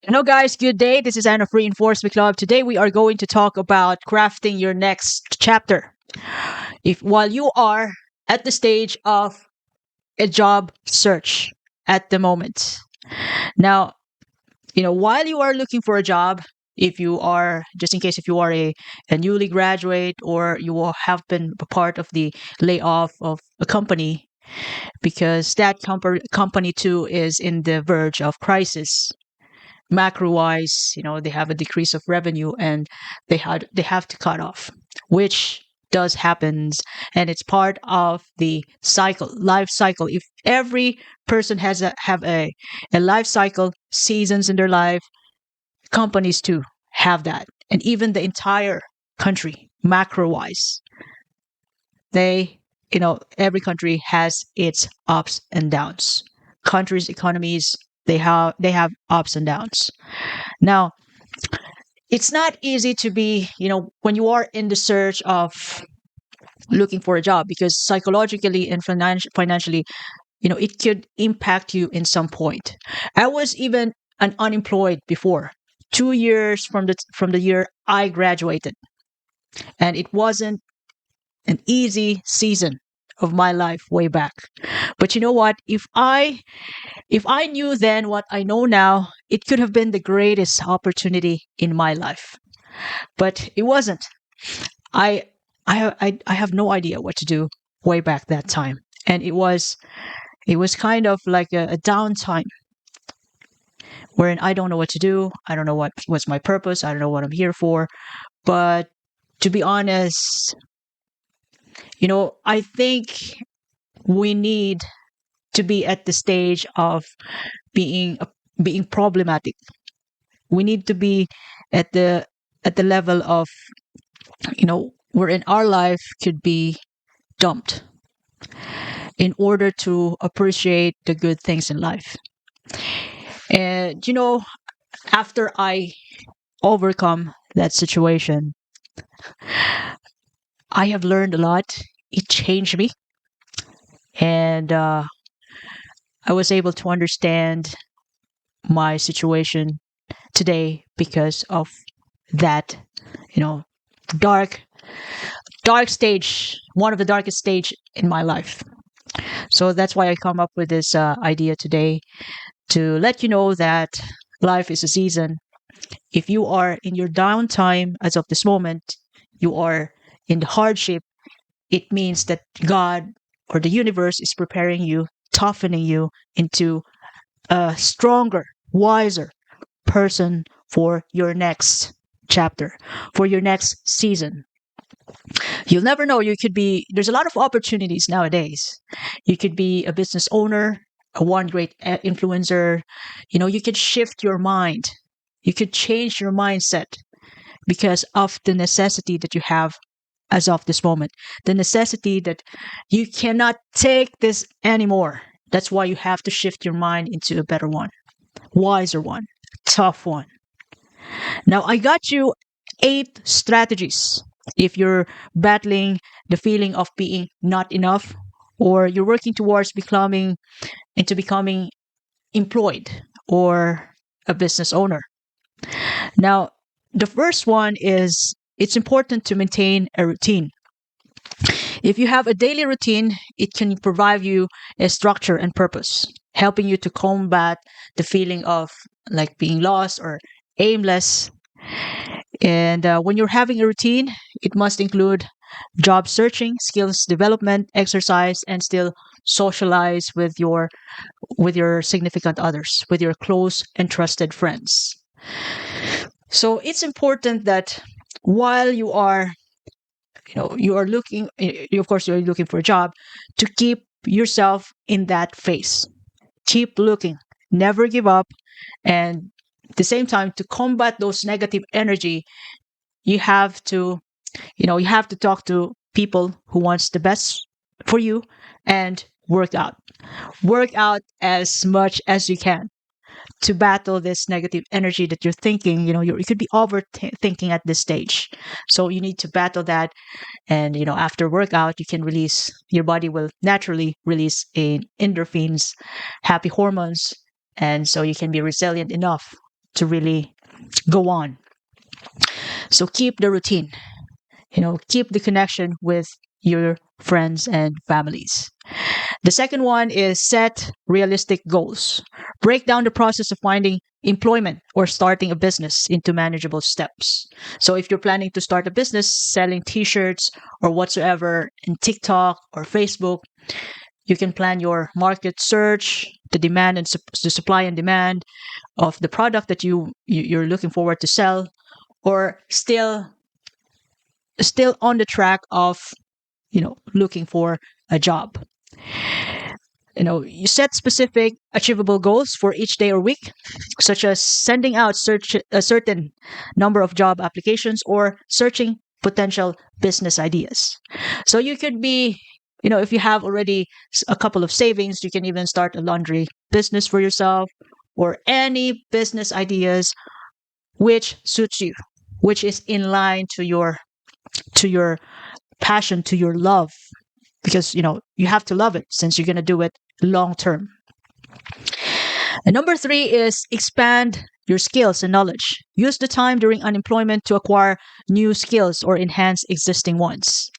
Hello, guys. Good day. This is Anna of Reinforcement Club. Today, we are going to talk about crafting your next chapter. If while you are at the stage of a job search at the moment, now while you are looking for a job, if you are just in case if you are a newly graduate or you will have been a part of the layoff of a company because that company too is in the verge of crisis macro wise, they have a decrease of revenue and they have to cut off, which does happens, and it's part of the life cycle. If every person has a life cycle, seasons in their life, companies too have that, and even the entire country macro wise, they every country has its ups and downs. Countries economies, they have ups and downs. Now, it's not easy to be, when you are in the search of looking for a job, because psychologically and financially, it could impact you in some point. I was even an unemployed before, 2 years from the year I graduated, and it wasn't an easy season of my life way back. But you know what? If I knew then what I know now, it could have been the greatest opportunity in my life. But it wasn't. I I have no idea what to do way back that time, and it was kind of like a downtime wherein I don't know what to do. I don't know what's my purpose. I don't know what I'm here for. But to be honest, I think we need to be at the stage of being being problematic. We need to be at the level of wherein our life could be dumped in order to appreciate the good things in life. And after I overcome that situation, I have learned a lot. It changed me, and I was able to understand my situation today because of that, you know, dark, dark stage, one of the darkest stage in my life. So that's why I come up with this idea today to let you know that life is a season. If you are in your downtime as of this moment, you are in the hardship, it means that God or the universe is preparing you, toughening you into a stronger, wiser person for your next chapter, for your next season. You'll never know. There's a lot of opportunities nowadays. You could be a business owner, a one great influencer. You could shift your mind. You could change your mindset because of the necessity that you have as of this moment. The necessity that you cannot take this anymore. That's why you have to shift your mind into a better one, wiser one, tough one. Now, I got you 8 strategies. If you're battling the feeling of being not enough, or you're working towards becoming employed or a business owner. Now, the first one is it's important to maintain a routine. If you have a daily routine, it can provide you a structure and purpose, helping you to combat the feeling of like being lost or aimless. And when you're having a routine, it must include job searching, skills development, exercise, and still socialize with your significant others, with your close and trusted friends. So it's important that while you are looking, of course, you're looking for a job, to keep yourself in that phase. Keep looking, never give up, and at the same time, to combat those negative energy, you have to talk to people who wants the best for you, and work out as much as you can to battle this negative energy that you're thinking. You could be overthinking at this stage, so you need to battle that. And after workout, you can release, your body will naturally release endorphins, happy hormones, And so you can be resilient enough to really go on. So keep the routine, keep the connection with your friends and families. The second one is set realistic goals. Break down the process of finding employment or starting a business into manageable steps. So if you're planning to start a business selling t-shirts or whatsoever in TikTok or Facebook, you can plan your market search, the demand and the supply and demand of the product that you're looking forward to sell, or still on the track of looking for a job. You set specific achievable goals for each day or week, such as sending out a certain number of job applications or searching potential business ideas. So you could be, if you have already a couple of savings, you can even start a laundry business for yourself, or any business ideas which suits you, which is in line to your passion, to your love, because you have to love it since you're going to do it long term. And number 3 is expand your skills and knowledge. Use the time during unemployment to acquire new skills or enhance existing ones.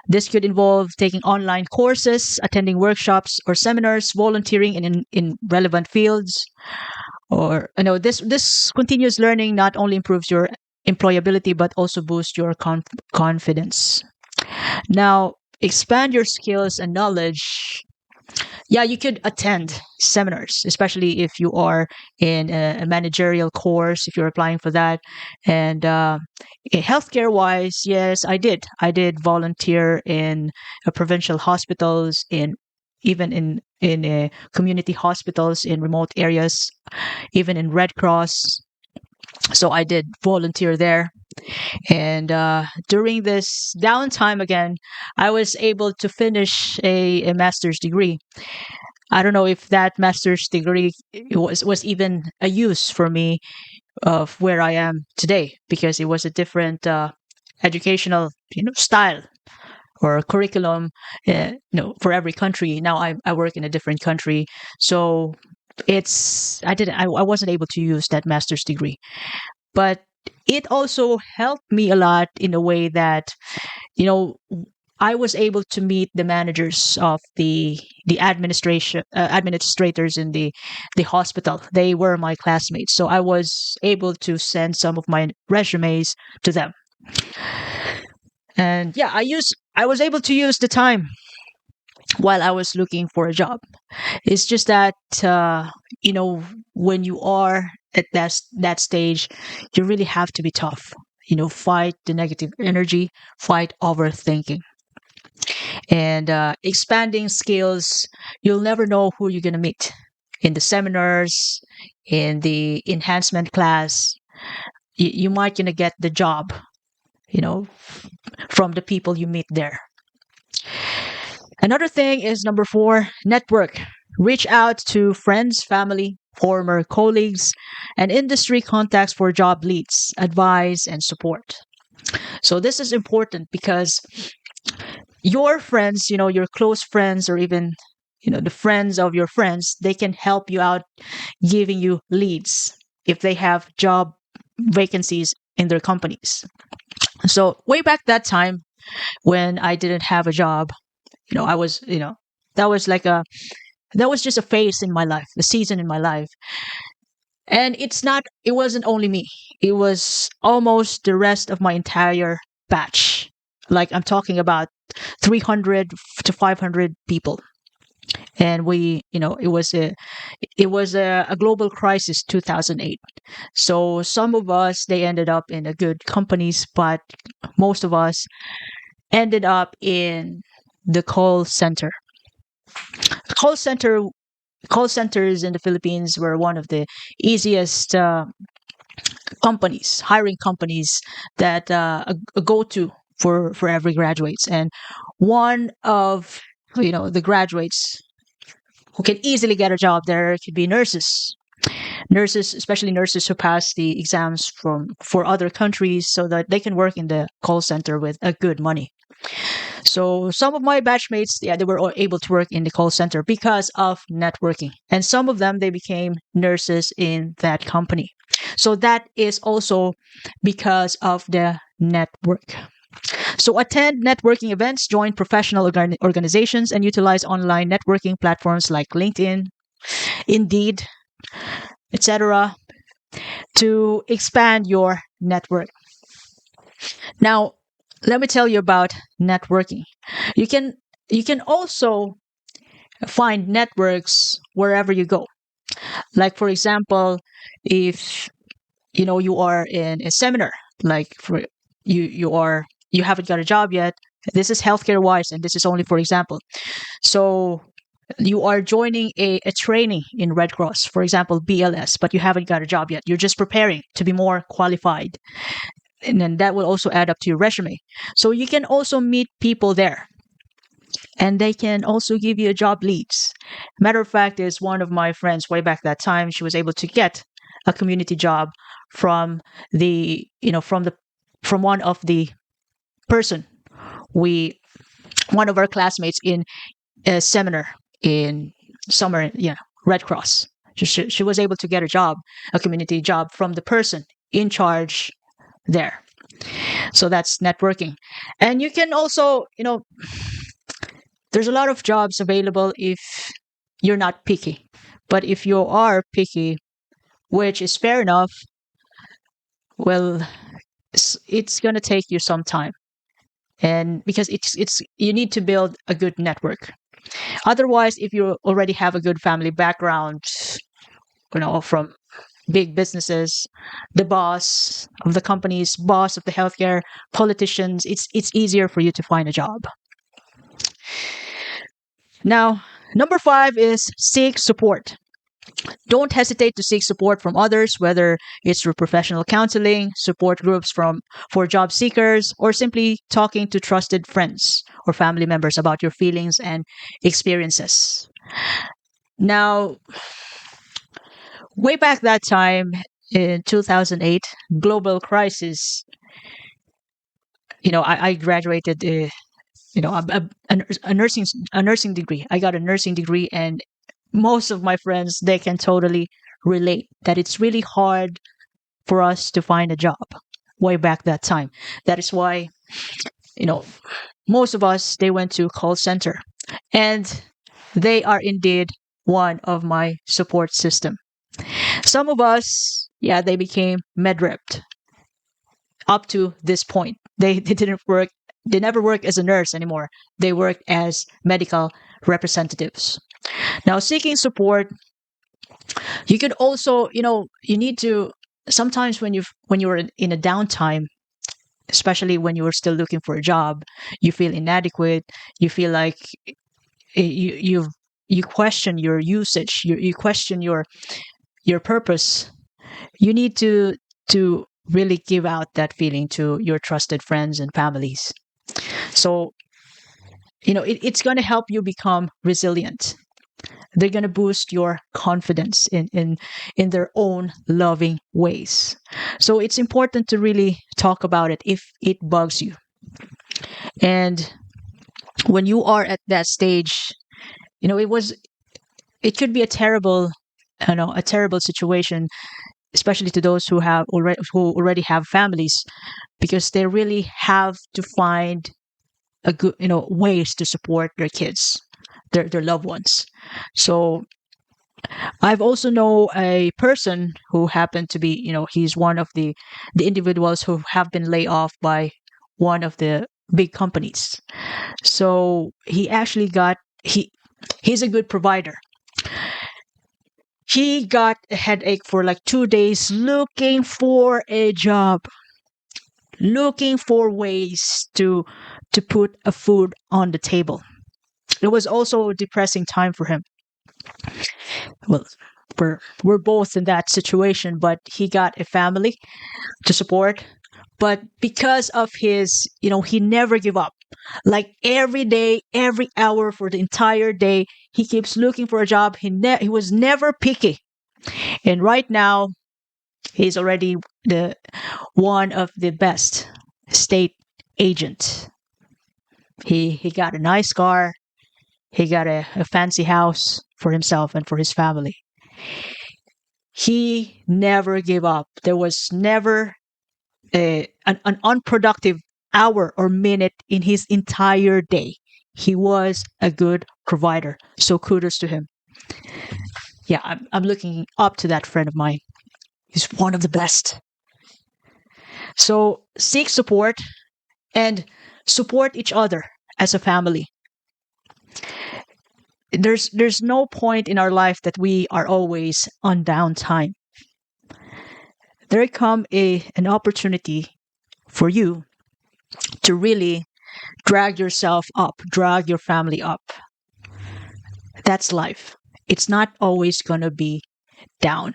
This could involve taking online courses, attending workshops or seminars, volunteering in relevant fields. Or this continuous learning not only improves your employability but also boosts your confidence. Now, expand your skills and knowledge. Yeah, you could attend seminars, especially if you are in a managerial course, if you're applying for that. And healthcare wise, yes, I did. I did volunteer in provincial hospitals, even in community hospitals in remote areas, even in Red Cross. So I did volunteer there. And during this downtime again, I was able to finish a master's degree. I don't know if that master's degree was even a use for me of where I am today, because it was a different educational style or curriculum for every country. Now I work in a different country, so I wasn't able to use that master's degree, but it also helped me a lot in a way that you know I was able to meet the managers of the administrators in the hospital. They were my classmates, so I was able to send some of my resumes to them. And yeah, I was able to use the time while I was looking for a job. It's just that you know when you are at that stage, you really have to be tough. Fight the negative energy, fight overthinking, and expanding skills. You'll never know who you're gonna meet in the seminars, in the enhancement class. You might gonna get the job, you know, from the people you meet there. Another thing is number 4, network. Reach out to friends, family, former colleagues, and industry contacts for job leads, advice, and support. So this is important because your friends, your close friends, or even, the friends of your friends, they can help you out giving you leads if they have job vacancies in their companies. So way back that time when I didn't have a job, I was, that was like that was just a phase in my life, a season in my life. And it wasn't only me. It was almost the rest of my entire batch. Like I'm talking about 300 to 500 people. And it was a global crisis, 2008. So some of us, they ended up in a good companies, but most of us ended up in the call center. Call center call centers in the Philippines were one of the easiest hiring companies that a go-to for every graduates. And one of the graduates who can easily get a job there could be nurses, especially nurses who pass the exams for other countries, so that they can work in the call center with a good money. So some of my batchmates, yeah, they were all able to work in the call center because of networking. And some of them, they became nurses in that company. So that is also because of the network. So attend networking events, join professional organizations, and utilize online networking platforms like LinkedIn, Indeed, etc., to expand your network. Now, let me tell you about networking. You can you can also find networks wherever you go. Like for example, if you are in a seminar, like for you haven't got a job yet. This is healthcare wise, and this is only for example. So you are joining a training in Red Cross, for example, BLS, but you haven't got a job yet. You're just preparing to be more qualified. And then that will also add up to your resume. So you can also meet people there, and they can also give you a job leads. Matter of fact, is one of my friends way back that time, she was able to get a community job from the, from one of the person we, one of our classmates in a seminar in summer, Red Cross. She was able to get a job, a community job from the person in charge there. So that's networking. And you can also, there's a lot of jobs available if you're not picky. But if you are picky, which is fair enough, well, it's going to take you some time. And because it's you need to build a good network. Otherwise, if you already have a good family background, from big businesses, the boss of the companies, boss of the healthcare, politicians, it's easier for you to find a job. Now, number 5 is seek support. Don't hesitate to seek support from others, whether it's through professional counseling, support groups for job seekers, or simply talking to trusted friends or family members about your feelings and experiences. Now, way back that time in 2008, global crisis, I graduated a nursing degree. I got a nursing degree, and most of my friends, they can totally relate that it's really hard for us to find a job way back that time. That is why, you know, most of us, they went to call center, and they are indeed one of my support system. Some of us, yeah, they became med repped up to this point. They didn't work. They never worked as a nurse anymore. They worked as medical representatives. Now, seeking support, you could also, you need to sometimes when you're in a downtime, especially when you're still looking for a job, you feel inadequate. You feel like you question your usage. You question your purpose. You need to really give out that feeling to your trusted friends and families. So it's going to help you become resilient. They're going to boost your confidence in their own loving ways. So it's important to really talk about it if it bugs you. And when you are at that stage, it could be a terrible situation, especially to those who already have families, because they really have to find a good ways to support their kids, their loved ones. So I've also know a person who happened to be, he's one of the individuals who have been laid off by one of the big companies. So he's a good provider. He got a headache for like 2 days looking for a job, looking for ways to put a food on the table. It was also a depressing time for him. Well, we're both in that situation, but he got a family to support. But because of his, he never give up. Like every day, every hour for the entire day, he keeps looking for a job. He was never picky. And right now, he's already the one of the best state agent. He got a nice car. He got a fancy house for himself and for his family. He never gave up. There was never an unproductive hour or minute in his entire day. He was a good provider. So kudos to him. Yeah, I'm looking up to that friend of mine. He's one of the best. So seek support and support each other as a family. There's no point in our life that we are always on downtime. There come an opportunity for you to really drag yourself up, drag your family up. That's life. It's not always going to be down.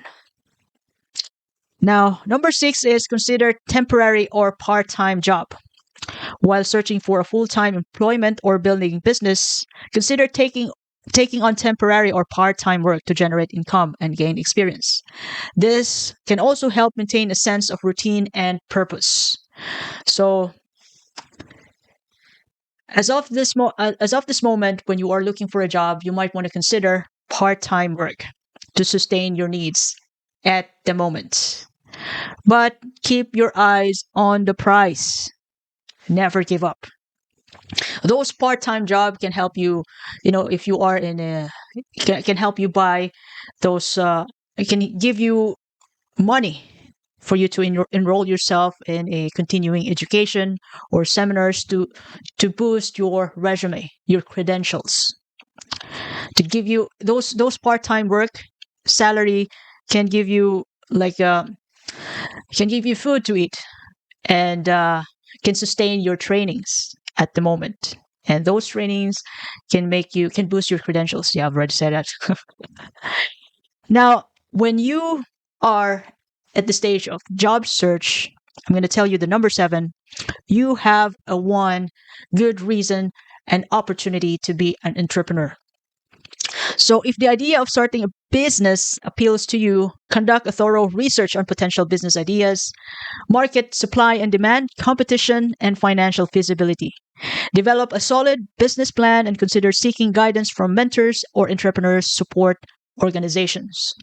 Now, number 6 is consider temporary or part-time job. While searching for a full-time employment or building business, consider taking on temporary or part-time work to generate income and gain experience. This can also help maintain a sense of routine and purpose. So, as of this moment, when you are looking for a job, you might want to consider part-time work to sustain your needs at the moment. But keep your eyes on the prize. Never give up. Those part-time job can help you, if you are in a can help you buy those it can give you money for you to enroll yourself in a continuing education or seminars to boost your resume, your credentials. To give you those part-time work salary can give you like can give you food to eat and can sustain your trainings at the moment. And those trainings can boost your credentials. Yeah, I've already said that. Now, when you are at the stage of job search, I'm going to tell you the number 7. You have a one good reason and opportunity to be an entrepreneur. So, if the idea of starting a business appeals to you, conduct a thorough research on potential business ideas, market, supply and demand, competition, and financial feasibility. Develop a solid business plan and consider seeking guidance from mentors or entrepreneurs support organizations.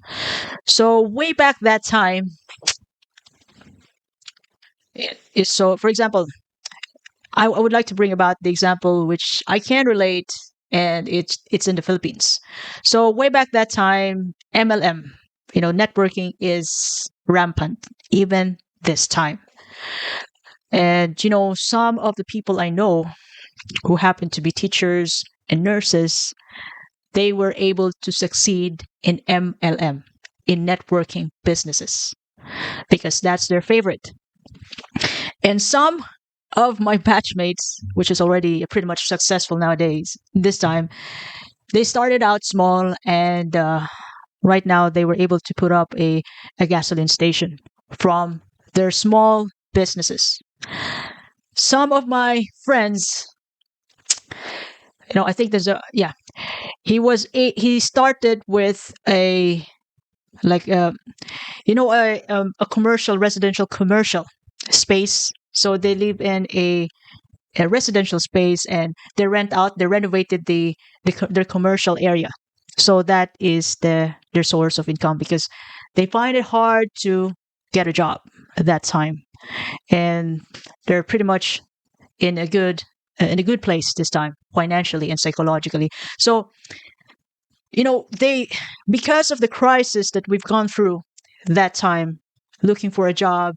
So way back that time, so for example, I would like to bring about the example which I can relate, and it's in the Philippines. So way back that time, MLM, networking is rampant even this time. And some of the people I know who happen to be teachers and nurses, they were able to succeed in MLM, in networking businesses, because that's their favorite. And some of my batchmates, which is already pretty much successful nowadays, this time, they started out small, and right now they were able to put up a gasoline station from their small businesses. Some of my friends, I think there's he started with a like a commercial residential commercial space. So they live in a residential space, and they renovated their commercial area. So that is their source of income, because they find it hard to get a job at that time, and they're pretty much in a good place this time, financially and psychologically. So they, because of the crisis that we've gone through that time, looking for a job,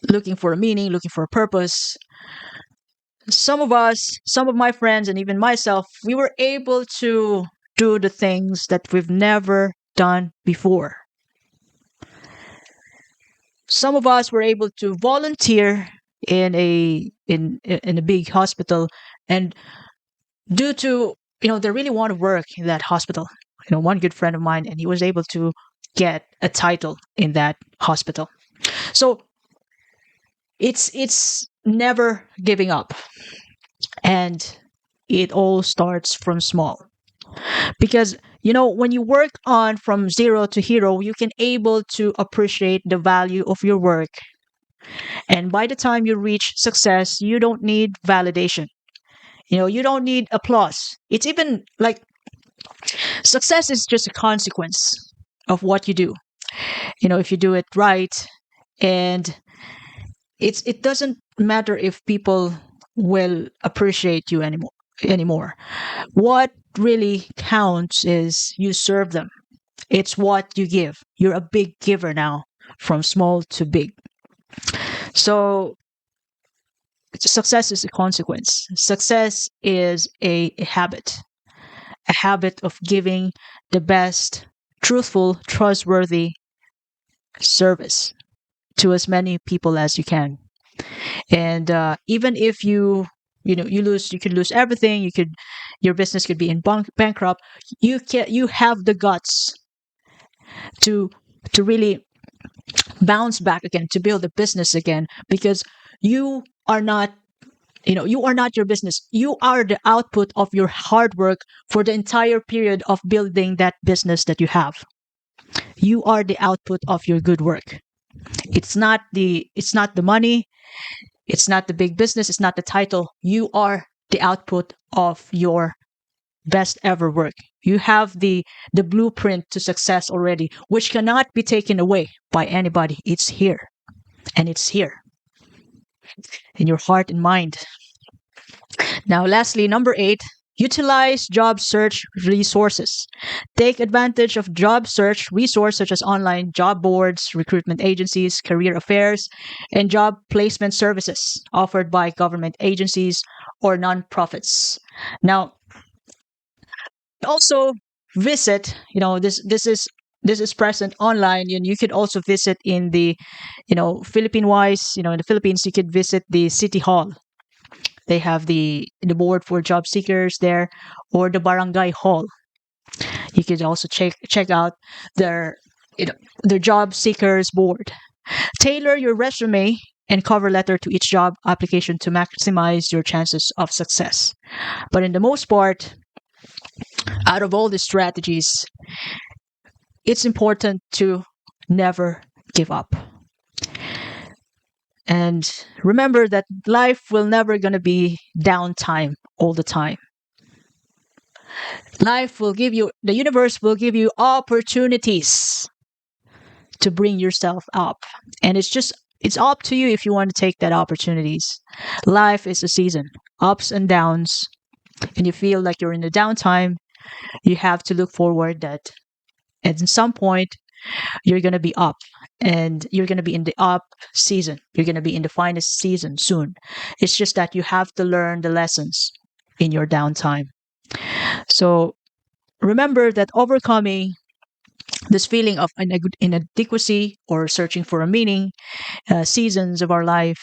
looking for a meaning, looking for a purpose, some of us, some of my friends, and even myself, we were able to do the things that we've never done before. Some of us were able to volunteer in a big hospital, and due to they really want to work in that hospital. One good friend of mine, and he was able to get a title in that hospital. So it's never giving up, and it all starts from small. Because when you work on from zero to hero, you can able to appreciate the value of your work, and by the time you reach success, you don't need validation. You don't need applause. It's even like success is just a consequence of what you do. If you do it right, and it doesn't matter if people will appreciate you anymore. What really counts is you serve them. It's what you give. You're a big giver now, from small to big. So success is a consequence. Success is a habit of giving the best, truthful, trustworthy service to as many people as you can. And even if you could lose everything. Your business could be in bankrupt. You have the guts to really bounce back again, to build a business again, because you are not you are not your business. You are the output of your hard work for the entire period of building that business that you have. You are the output of your good work. It's not the money. It's not the big business. It's not the title. You are the output of your best ever work. You have the blueprint to success already, which cannot be taken away by anybody. It's here, and it's here in your heart and mind. Now, lastly, number 8, utilize job search resources. Take advantage of job search resources such as online job boards, recruitment agencies, career affairs, and job placement services offered by government agencies or nonprofits. Now, also visit, this is present online, and you could also visit in the, Philippine wise, in the Philippines, you could visit the city hall. They have the board for job seekers there, or the barangay hall. You could also check out their their job seekers board. Tailor your resume and cover letter to each job application to maximize your chances of success. But in the most part, out of all these strategies, it's important to never give up. And remember that life will never going to be downtime all the time. The universe will give you opportunities to bring yourself up. And it's up to you if you want to take that opportunities. Life is a season, ups and downs. And you feel like you're in the downtime, you have to look forward that at some point you're going to be up, and you're going to be in the up season. You're going to be in the finest season soon. It's just that you have to learn the lessons in your downtime. So remember that overcoming this feeling of inadequacy or searching for a meaning, seasons of our life,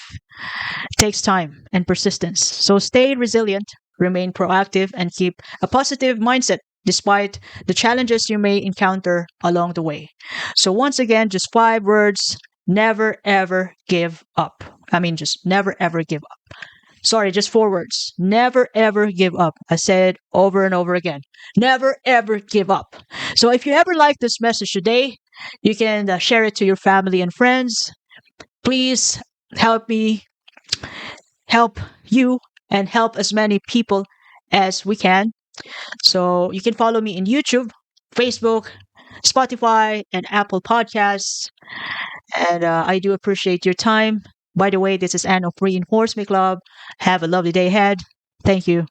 takes time and persistence. So stay resilient, remain proactive, and keep a positive mindset despite the challenges you may encounter along the way. So once again, just 5 words: never ever give up. I mean, just never ever give up. Sorry, just 4 words: never ever give up. I said it over and over again. Never ever give up. So if you ever like this message today, you can share it to your family and friends. Please help me help you and help as many people as we can. So you can follow me in YouTube, Facebook, Spotify, and Apple Podcasts. And I do appreciate your time. By the way, this is Anne of Reinforcement Club. Have a lovely day ahead. Thank you.